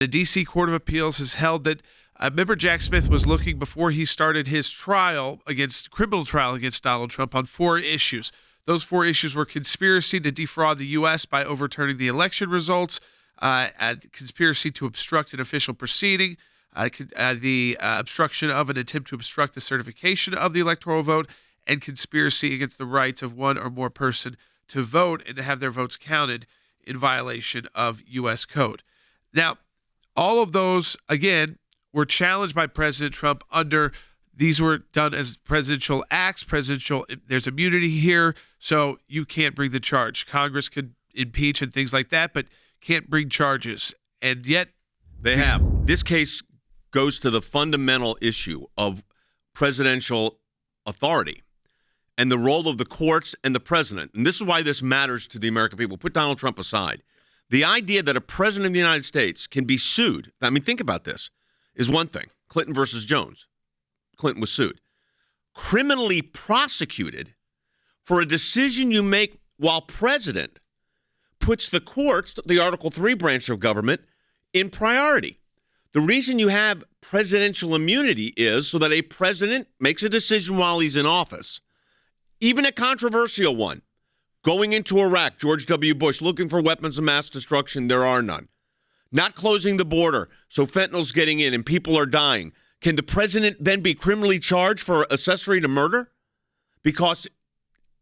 The D.C. Court of Appeals has held that member Jack Smith was looking before he started his criminal trial against Donald Trump on 4 issues. Those 4 issues were conspiracy to defraud the U.S. by overturning the election results, conspiracy to obstruct an official proceeding, the obstruction of an attempt to obstruct the certification of the electoral vote, and conspiracy against the rights of one or more person to vote and to have their votes counted in violation of U.S. code. Now, all of those, again, were challenged by President Trump these were done as presidential acts, there's immunity here, so you can't bring the charge. Congress could impeach and things like that, but can't bring charges. And yet they have. This case goes to the fundamental issue of presidential authority and the role of the courts and the president. And this is why this matters to the American people. Put Donald Trump aside. The idea that a president of the United States can be sued, I mean, think about this, is one thing. Clinton versus Jones. Clinton was sued. Criminally prosecuted for a decision you make while president puts the courts, the Article III branch of government, in priority. The reason you have presidential immunity is so that a president makes a decision while he's in office, even a controversial one. Going into Iraq, George W. Bush, looking for weapons of mass destruction, there are none. Not closing the border, so fentanyl's getting in and people are dying. Can the president then be criminally charged for accessory to murder because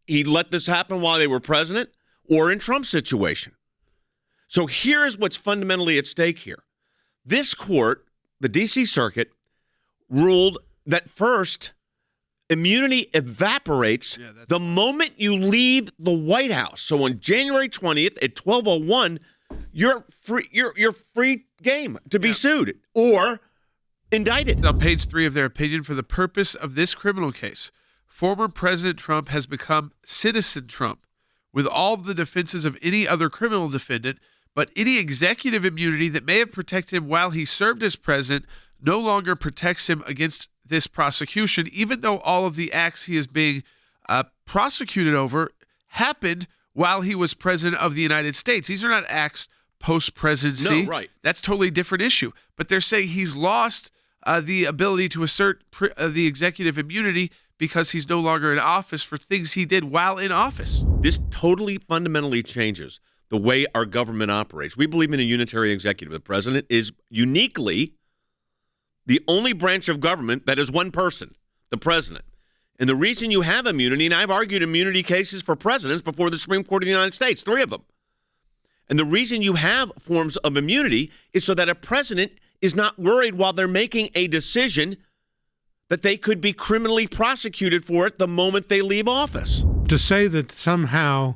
he let this happen while they were president, or in Trump's situation? So here's what's fundamentally at stake here. This court, the D.C. Circuit, ruled that first, immunity evaporates the moment you leave the White House. So on January 20th at 12:01, you're free game to be sued or indicted. On page 3 of their opinion, for the purpose of this criminal case, former President Trump has become Citizen Trump with all of the defenses of any other criminal defendant, but any executive immunity that may have protected him while he served as president no longer protects him against this prosecution, even though all of the acts he is being prosecuted over happened while he was president of the United States. These are not acts post-presidency. No, right. That's a totally different issue. But they're saying he's lost the ability to assert the executive immunity because he's no longer in office for things he did while in office. This totally fundamentally changes the way our government operates. We believe in a unitary executive. The president is uniquely the only branch of government that is one person, the president. And the reason you have immunity, and I've argued immunity cases for presidents before the Supreme Court of the United States, 3 of them. And the reason you have forms of immunity is so that a president is not worried while they're making a decision that they could be criminally prosecuted for it the moment they leave office. To say that somehow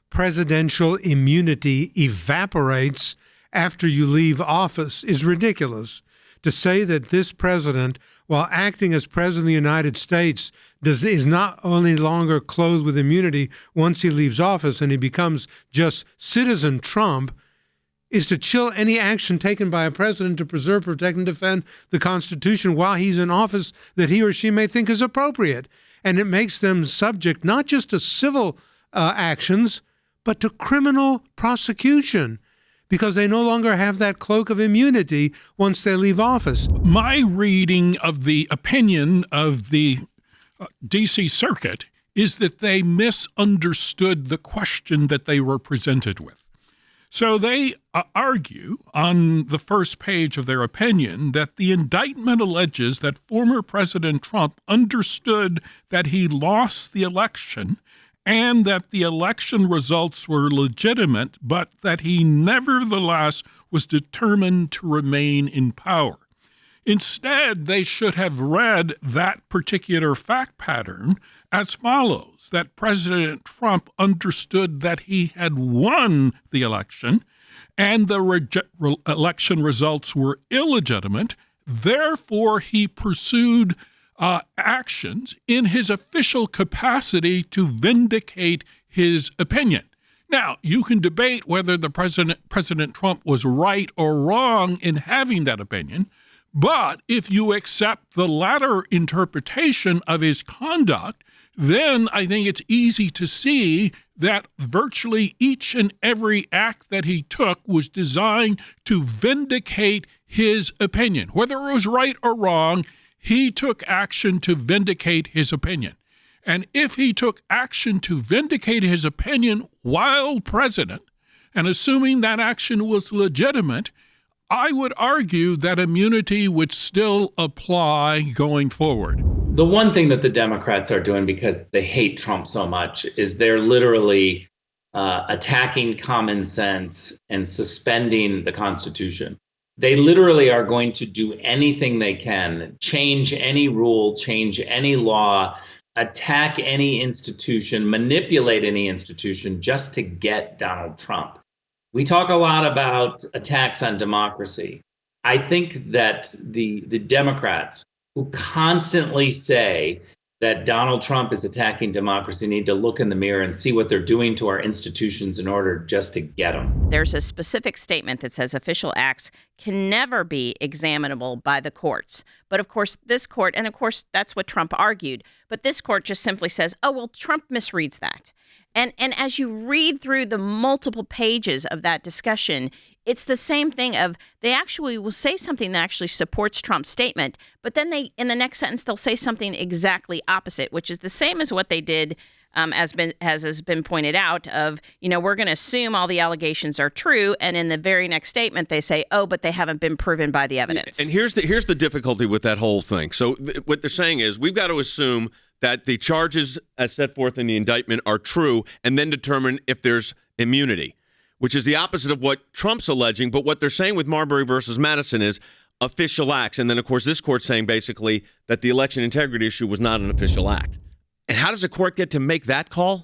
presidential immunity evaporates after you leave office is ridiculous. To say that this president, while acting as president of the United States, is not only longer clothed with immunity once he leaves office and he becomes just Citizen Trump, is to chill any action taken by a president to preserve, protect, and defend the Constitution while he's in office that he or she may think is appropriate. And it makes them subject not just to civil actions, but to criminal prosecution, because they no longer have that cloak of immunity once they leave office. My reading of the opinion of the D.C. Circuit is that they misunderstood the question that they were presented with. So they argue on the first page of their opinion that the indictment alleges that former President Trump understood that he lost the election and that the election results were legitimate, but that he nevertheless was determined to remain in power. Instead, they should have read that particular fact pattern as follows, that President Trump understood that he had won the election and the election results were illegitimate. Therefore, he pursued actions in his official capacity to vindicate his opinion. Now, you can debate whether the President Trump was right or wrong in having that opinion, but if you accept the latter interpretation of his conduct, then I think it's easy to see that virtually each and every act that he took was designed to vindicate his opinion. Whether it was right or wrong, he took action to vindicate his opinion. And if he took action to vindicate his opinion while president, and assuming that action was legitimate, I would argue that immunity would still apply going forward. The one thing that the Democrats are doing, because they hate Trump so much, is they're literally attacking common sense and suspending the Constitution. They literally are going to do anything they can, change any rule, change any law, attack any institution, manipulate any institution just to get Donald Trump. We talk a lot about attacks on democracy. I think that the Democrats who constantly say that Donald Trump is attacking democracy need to look in the mirror and see what they're doing to our institutions in order just to get them. There's a specific statement that says official acts can never be examinable by the courts. But of course, this court, and of course, that's what Trump argued, but this court just simply says, oh, well, Trump misreads that. And as you read through the multiple pages of that discussion, it's the same thing of they actually will say something that actually supports Trump's statement, but then they, in the next sentence, they'll say something exactly opposite, which is the same as what they did, as has been pointed out, of, we're going to assume all the allegations are true, and in the very next statement they say, oh, but they haven't been proven by the evidence. And here's the difficulty with that whole thing. So what they're saying is we've got to assume that the charges as set forth in the indictment are true and then determine if there's immunity, which is the opposite of what Trump's alleging. But what they're saying with Marbury versus Madison is official acts. And then, of course, this court's saying basically that the election integrity issue was not an official act. And how does a court get to make that call?